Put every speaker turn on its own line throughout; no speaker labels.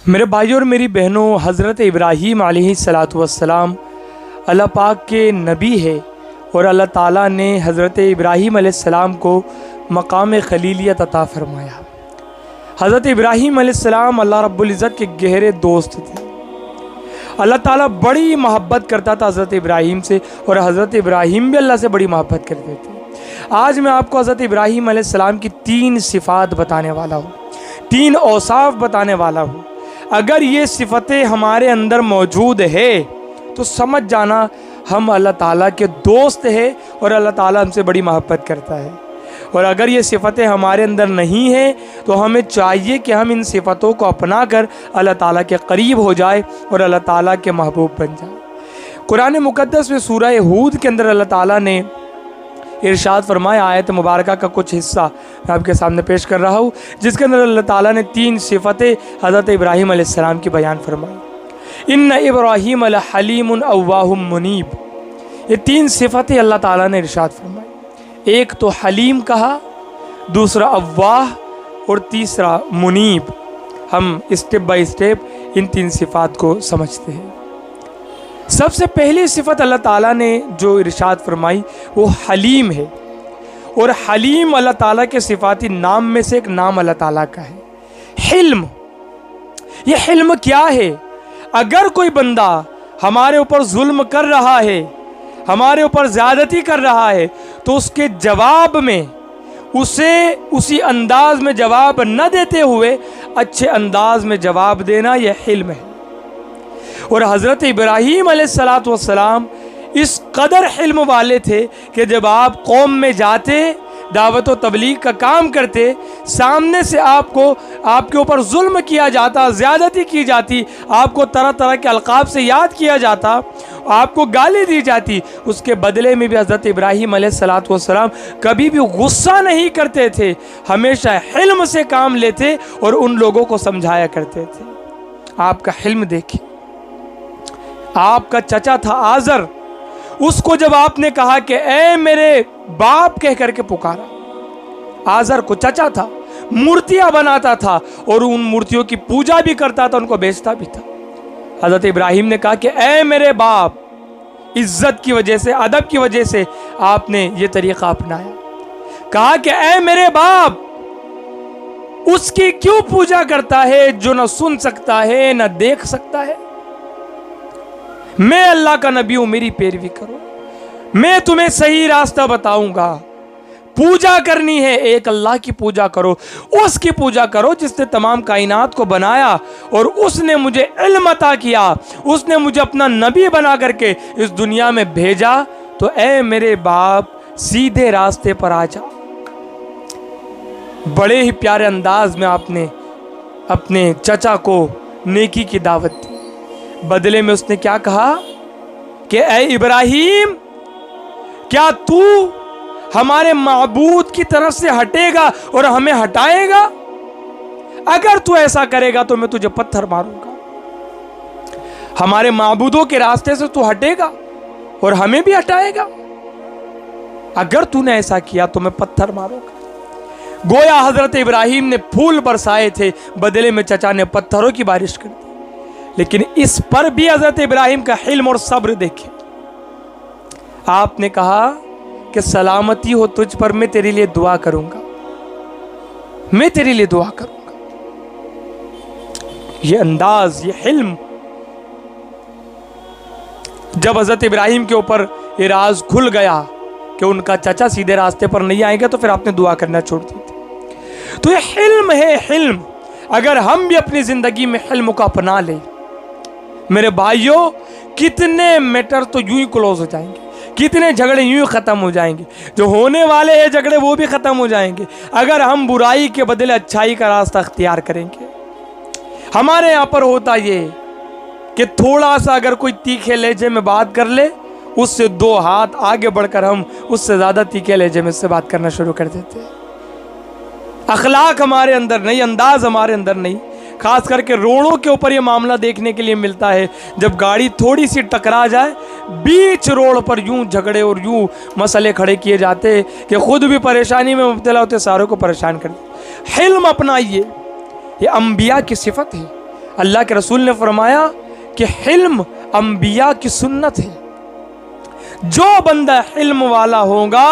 मेरे भाइयों और मेरी बहनों, हज़रत इब्राहीम अलैहिस्सलातु वस्सलाम अल्लाह पाक के नबी है और अल्लाह ताला ने हज़रत इब्राहीम अलैहिस्सलाम को मकाम खलीलियत अता फ़रमाया। हज़रत इब्राहीम अलैहिस्सलाम अल्लाह रब्बुल इज़्ज़त के गहरे दोस्त थे। अल्लाह ताला बड़ी मोहब्बत करता था हज़रत इब्राहीम से और हज़रत इब्राहीम भी अल्लाह से बड़ी मोहब्बत करते थे। आज मैं आपको हज़रत इब्राहीम अलैहिस्सलाम की 3 सिफ़ात बताने वाला हूँ, 3 औसाफ़ बताने वाला हूँ। अगर ये सिफ़तें हमारे अंदर मौजूद है तो समझ जाना हम अल्लाह ताला के दोस्त हैं और अल्लाह ताला हमसे बड़ी मोहब्बत करता है। और अगर ये सिफ़तें हमारे अंदर नहीं हैं तो हमें चाहिए कि हम इन सिफ़तों को अपना कर अल्लाह ताला के करीब हो जाए और अल्लाह ताला के महबूब बन जाए। कुरान मुक़द्दस में सूरह हूद के अंदर अल्लाह ताला ने इरशाद फरमाया, आयत मुबारका का कुछ हिस्सा मैं आपके सामने पेश कर रहा हूँ, जिसके अंदर अल्लाह ताला ने 3 सिफ़तें हज़रत इब्राहीम अलैहिस्सलाम की बयान फरमाई। इन्ना इब्राहीम हलीमुन अव्वाहुम मुनीब। ये 3 सिफ़तें अल्लाह ताला ने इरशाद फरमाई। एक तो हलीम कहा, दूसरा अव्वाह और तीसरा मुनीब। हम स्टेप बाय स्टेप इन 3 सिफ़ात को समझते हैं। सबसे पहली सिफ़त अल्लाह ताला ने जो इरशाद फरमाई वो हलीम है। और हलीम अल्लाह ताला के सिफ़ाती नाम में से एक नाम अल्लाह ताला का है, हिल्म। ये हिल्म क्या है? अगर कोई बंदा हमारे ऊपर जुल्म कर रहा है, हमारे ऊपर ज़्यादती कर रहा है, तो उसके जवाब में उसे उसी अंदाज में जवाब न देते हुए अच्छे अंदाज में जवाब देना, यह हिल्म है। और हज़रत इब्राहीम अलैहिस्सलातु वस्सलाम इस कदर हिल्म वाले थे कि जब आप कौम में जाते, दावत व तबलीग का काम करते, सामने से आपके ऊपर जुल्म किया जाता, ज़्यादती की जाती, आपको तरह तरह के अलक़ाब से याद किया जाता, आपको गाली दी जाती, उसके बदले में भी हज़रत इब्राहीम अलैहिस्सलातु वस्सलाम कभी भी गुस्सा नहीं करते थे, हमेशा हिल्म से काम लेते और उन लोगों को समझाया करते थे। आपका हिल्म देखिए। आपका चचा था आज़र, उसको जब आपने कहा कि ए मेरे बाप कह करके पुकारा, आज़र को चचा था, मूर्तियां बनाता था और उन मूर्तियों की पूजा भी करता था, उनको बेचता भी था। हज़रत इब्राहीम ने कहा कि ए मेरे बाप, इज्जत की वजह से, अदब की वजह से आपने ये तरीक़ा अपनाया। कहा कि ए मेरे बाप, उसकी क्यों पूजा करता है जो न सुन सकता है न देख सकता है? मैं अल्लाह का नबी हूं, मेरी पैरवी करो, मैं तुम्हें सही रास्ता बताऊंगा। पूजा करनी है, एक अल्लाह की पूजा करो, उसकी पूजा करो जिसने तमाम कायनात को बनाया और उसने मुझे इल्म अता किया, उसने मुझे अपना नबी बना करके इस दुनिया में भेजा। तो ए मेरे बाप, सीधे रास्ते पर आ जा। बड़े ही प्यारे अंदाज में आपने अपने चचा को नेकी की दावत दी। बदले में उसने क्या कहा कि ए इब्राहीम, क्या तू हमारे माबूद की तरफ से हटेगा और हमें हटाएगा? अगर तू ऐसा करेगा तो मैं तुझे पत्थर मारूंगा। हमारे माबूदों के रास्ते से तू हटेगा और हमें भी हटाएगा। अगर तूने ऐसा किया तो मैं पत्थर मारूंगा। गोया हजरत इब्राहीम ने फूल बरसाए थे, बदले में चचा ने पत्थरों की बारिश कर दी। लेकिन इस पर भी हज़रत इब्राहीम का हिल्म और सब्र देखिए। आपने कहा कि सलामती हो तुझ पर, मैं तेरे लिए दुआ करूंगा, मैं तेरे लिए दुआ करूंगा। ये अंदाज, ये हिल्म। जब हज़रत इब्राहीम के ऊपर ये राज खुल गया कि उनका चचा सीधे रास्ते पर नहीं आएगा, तो फिर आपने दुआ करना छोड़ दी थी। तो ये हिल्म है, हिल्म। अगर हम भी अपनी जिंदगी में हिल्म को अपना ले, मेरे भाइयों, कितने मैटर तो यूं ही क्लोज हो जाएंगे, कितने झगड़े यूं ही ख़त्म हो जाएंगे। जो होने वाले हैं झगड़े वो भी ख़त्म हो जाएंगे अगर हम बुराई के बदले अच्छाई का रास्ता अख्तियार करेंगे। हमारे यहाँ पर होता ये कि थोड़ा सा अगर कोई तीखे लहजे में बात कर ले, उससे 2 हाथ आगे बढ़कर हम उससे ज़्यादा तीखे लहजे में उससे बात करना शुरू कर देते हैं। अखलाक हमारे अंदर नहीं, अंदाज हमारे अंदर नहीं। खास करके रोडों के ऊपर ये मामला देखने के लिए मिलता है। जब गाड़ी थोड़ी सी टकरा जाए, बीच रोड पर यूं झगड़े और यूं मसले खड़े किए जाते कि खुद भी परेशानी में मुब्तला होते, सारों को परेशान कर देते। हिल्म अपनाइए, ये अंबिया की सिफत है। अल्लाह के रसूल ने फरमाया कि हिल्म अंबिया की सुन्नत है। जो बंदा हिल्म वाला होगा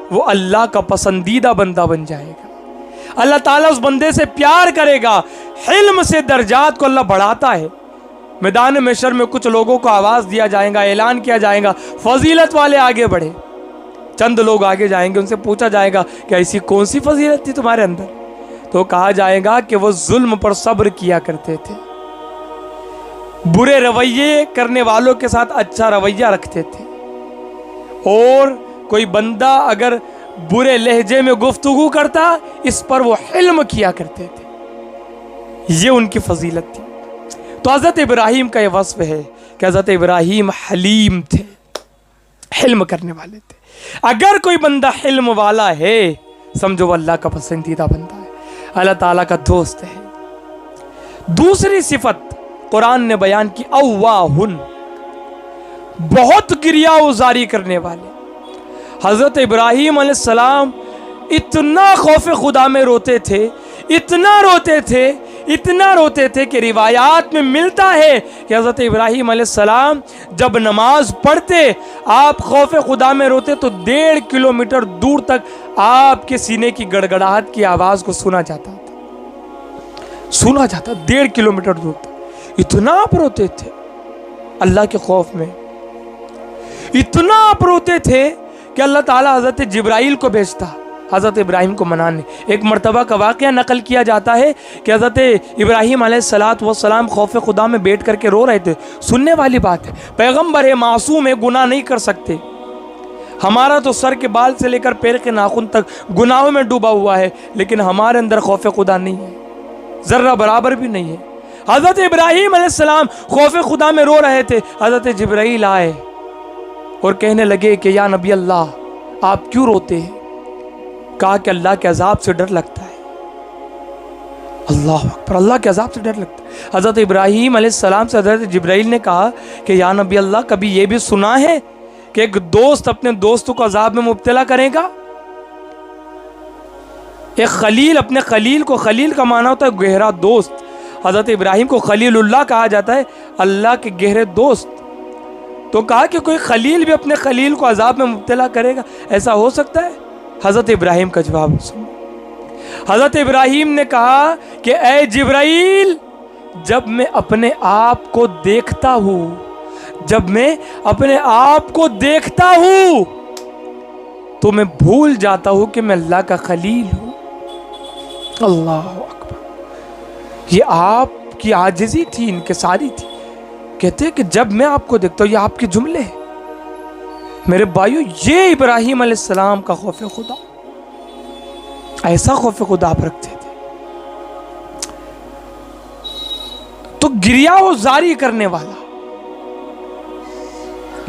वो अल्लाह का पसंदीदा बंदा बन जाएगा। अल्लाह ताला उस बंदे से प्यार करेगा। हिल्म से दर्जात को अल्लाह बढ़ाता है। मैदान महशर में कुछ लोगों को आवाज दिया जाएगा, ऐलान किया जाएगा, फजीलत वाले आगे बढ़े। चंद लोग आगे जाएंगे, उनसे पूछा जाएगा कि ऐसी कौन सी फजीलत थी तुम्हारे अंदर? तो कहा जाएगा कि वो जुल्म पर सब्र किया करते थे, बुरे रवैये करने वालों के साथ अच्छा रवैया रखते थे, और कोई बंदा अगर बुरे लहजे में गुफ्तगू करता इस पर वो हिल्म किया करते थे। ये उनकी फजीलत थी। तो हज़रत इब्राहीम का ये वस्फ है कि हज़रत इब्राहीम हलीम थे, हिल्म करने वाले थे। अगर कोई बंदा हिल्म वाला है समझो वो अल्लाह का पसंदीदा बंदा है, अल्लाह ताला का दोस्त है। दूसरी सिफत कुरान ने बयान की, अव्वाहुन, बहुत गिरिया उजारी करने वाले। हज़रत इब्राहीम अलैहिस्सलाम इतना खौफ खुदा में रोते थे, इतना रोते थे, इतना रोते थे कि रिवायात में मिलता है कि हज़रत इब्राहीम अलैहिस्सलाम जब नमाज पढ़ते आप खौफ खुदा में रोते तो 1.5 किलोमीटर दूर तक आपके सीने की गड़गड़ाहट की आवाज को सुना जाता था, सुना जाता 1.5 किलोमीटर दूर तक। इतना आप रोते थे अल्लाह के खौफ में, इतना आप रोते थे कि अल्लाह ताला हज़रत जिब्राइल को भेजता हज़रत इब्राहीम को मनाने। एक मरतबा का वाक़या नकल किया जाता है कि हज़रत इब्राहीम अलैहिस्सलाम खौफ खुदा में बैठ करके रो रहे थे। सुनने वाली बात है, पैगम्बर है, मासूम है, गुनाह नहीं कर सकते। हमारा तो सर के बाल से लेकर पैर के नाखून तक गुनाहों में डूबा हुआ है, लेकिन हमारे अंदर खौफ खुदा नहीं है, ज़र्रा बराबर भी नहीं है। हज़रत इब्राहीम अलैहिस्सलाम खौफ खुदा में रो रहे थे। हज़रत जिब्राइल आए और कहने लगे कि या नबी अल्लाह आप क्यों रोते हैं? कहा कि अल्लाह के अजाब से डर लगता है। अल्लाह अकबर, अल्लाह के अजाब से डर लगता है। हज़रत इब्राहीम अलैहिस्सलाम से हज़रत जिब्राइल ने कहा कि या नबी अल्लाह कभी ये भी सुना है कि एक दोस्त अपने दोस्त को अजाब में मुब्तला करेगा? एक खलील अपने खलील को, खलील का माना होता है गहरा दोस्त, हज़रत इब्राहीम को खलीलुल्लाह कहा जाता है, अल्लाह के गहरे दोस्त। तो कहा कि कोई खलील भी अपने खलील को अजाब में मुब्तला करेगा, ऐसा हो सकता है? हज़रत इब्राहीम का जवाब सुनो। हज़रत इब्राहीम ने कहा कि ऐ जिब्राइल, जब मैं अपने आप को देखता हूँ, जब मैं अपने आप को देखता हूँ तो मैं भूल जाता हूँ कि मैं अल्लाह का खलील हूँ। अल्लाह अकबर, ये आपकी आजिज़ी थी, इनके सारी थी। कहते हैं कि जब मैं आपको देखता हूँ, ये आपके जुमले हैं मेरे भाइयों, ये इब्राहीम अलैहिस्सलाम का खौफ खुदा, ऐसा खौफ खुदा आप रखते थे। तो गिरिया उजारी करने वाला,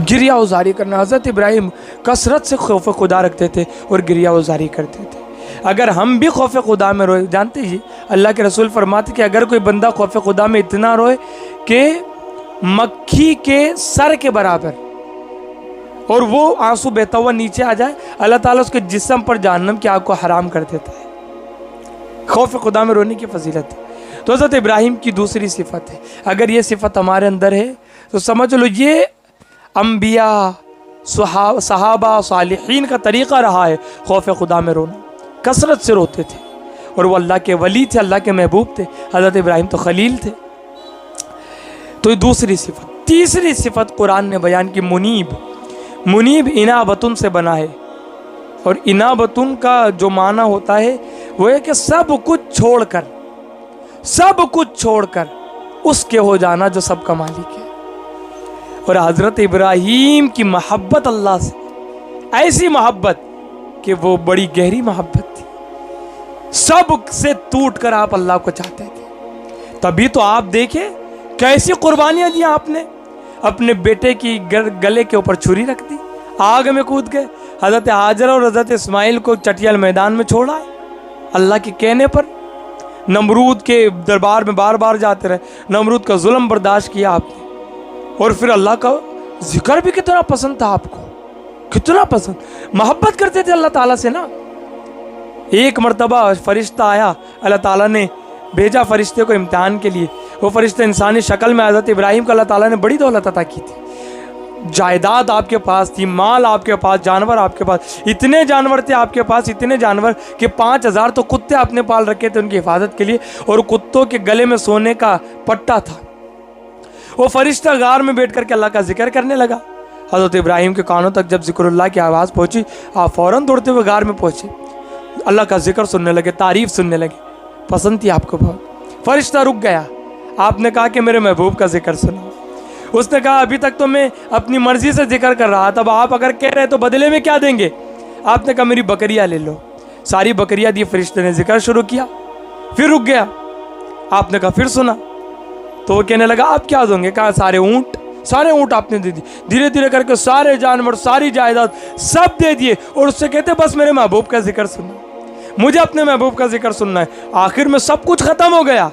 गिरिया उजारी करना, हज़रत इब्राहीम कसरत से खौफ खुदा रखते थे और गिरिया उजारी करते थे। अगर हम भी खौफ खुदा में रोए, जानते ही अल्लाह के रसूल फरमाते कि अगर कोई बंदा खौफ खुदा में इतना रोए कि मक्खी के सर के बराबर और वो आंसू बहता हुआ नीचे आ जाए, अल्लाह ताला उसके जिस्म पर जहन्नम की आग को हराम कर देता है। खौफ खुदा में रोने की फजीलत है। तो हज़रत इब्राहीम की दूसरी सिफत है। अगर ये सिफत हमारे अंदर है तो समझ लो ये अंबिया, सहाबा, सालिहीन का तरीक़ा रहा है खौफ खुदा में रोना। कसरत से रोते थे और वो अल्लाह के वली थे, अल्लाह के महबूब थे। हज़रत इब्राहीम तो खलील थे। तो ये दूसरी सिफत। तीसरी सिफत कुरान ने बयान की, मुनीब। मुनीब इनाबतुन से बना है, और इनाबतुन का जो माना होता है वो है कि सब कुछ छोड़कर, सब कुछ छोड़कर उसके हो जाना जो सबका मालिक है। और हज़रत इब्राहीम की मोहब्बत अल्लाह से, ऐसी मोहब्बत कि वो बड़ी गहरी मोहब्बत थी, सब से टूट कर आप अल्लाह को चाहते थे। तभी तो आप देखें कैसी कुर्बानियां दी आपने। अपने बेटे की गले के ऊपर छुरी रख दी, आग में कूद गए। हज़रत हाजरा और हज़रत इस्माइल को चटियाल मैदान में छोड़ा है अल्लाह के कहने पर। नमरूद के दरबार में बार बार जाते रहे, नमरूद का जुल्म बर्दाश्त किया आपने। और फिर अल्लाह का जिक्र भी कितना पसंद था आपको, कितना पसंद, मोहब्बत करते थे अल्लाह ताला से ना। एक मरतबा फरिश्ता आया, अल्लाह ताला ने भेजा फरिश्ते को इम्तिहान के लिए। वो फरिश्ते इंसानी शक्ल में हज़रत इब्राहीम को अल्लाह ताला ने बड़ी दौलत अता की थी, जायदाद आपके पास थी, माल आपके पास, जानवर आपके पास, इतने जानवर थे आपके पास, इतने जानवर कि 5000 तो कुत्ते आपने पाल रखे थे उनकी हिफाजत के लिए, और कुत्तों के गले में सोने का पट्टा था। वो फरिश्ता गार में बैठ करके अल्लाह का जिक्र करने लगा। हज़रत इब्राहीम के कानों तक जब जिक्रुल्लाह की आवाज़ पहुंची, आप फ़ौरन दौड़ते हुए गार में पहुंचे, अल्लाह का जिक्र सुनने लगे, तारीफ़ सुनने लगे, पसंद थी आपको बहुत। फरिश्ता रुक गया, आपने कहा कि मेरे महबूब का जिक्र सुनाओ। उसने कहा अभी तक तो मैं अपनी मर्जी से जिक्र कर रहा था, अब आप अगर कह रहे तो बदले में क्या देंगे? आपने कहा मेरी बकरियां ले लो। सारी बकरियां दी, फरिश्ते ने जिक्र शुरू किया, फिर रुक गया। आपने कहा फिर सुना, तो वो कहने लगा आप क्या दोगे? कहा सारे ऊंट आपने दे दी। धीरे धीरे करके सारे जानवर, सारी जायदाद सब दे दिए, और उससे कहते बस मेरे महबूब का जिक्र सुनना, मुझे अपने महबूब का जिक्र सुनना है। आखिर में सब कुछ खत्म हो गया,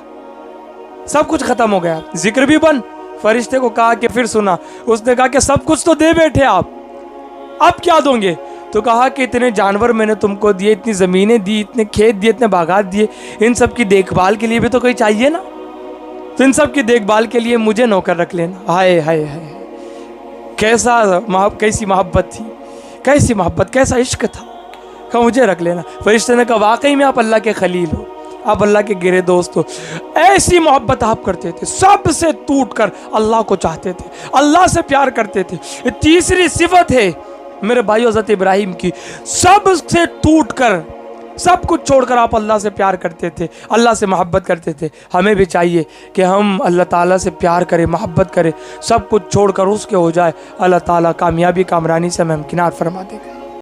सब कुछ खत्म हो गया, जिक्र भी बंद। फरिश्ते को कहा कि फिर सुना। उसने कहा कि सब कुछ तो दे बैठे आप, अब क्या दोगे? तो कहा कि इतने जानवर मैंने तुमको दिए, इतनी ज़मीनें दी, इतने खेत दिए, इतने बागात दिए, इन सब की देखभाल के लिए भी तो कोई चाहिए ना, तो इन सब की देखभाल के लिए मुझे नौकर रख लेना। हाय हाय हाय, कैसी मोहब्बत थी, कैसी मोहब्बत, कैसा इश्क था। कहा मुझे रख लेना। फरिश्ते ने कहा वाकई में आप अल्लाह के खलील हो, आप अल्लाह के गिरे दोस्त हो। ऐसी मोहब्बत आप करते थे, सबसे टूटकर अल्लाह को चाहते थे, अल्लाह से प्यार करते थे। ये तीसरी सिफत है मेरे भाई हज़रत इब्राहीम की, सबसे टूटकर, सब कुछ छोड़कर आप अल्लाह से प्यार करते थे, अल्लाह से मोहब्बत करते थे। हमें भी चाहिए कि हम अल्लाह ताला से प्यार करें, मोहब्बत करें, सब कुछ छोड़कर उसके हो जाए। अल्लाह ताला कामयाबी कामरानी से हमें किनार फरमा देगा।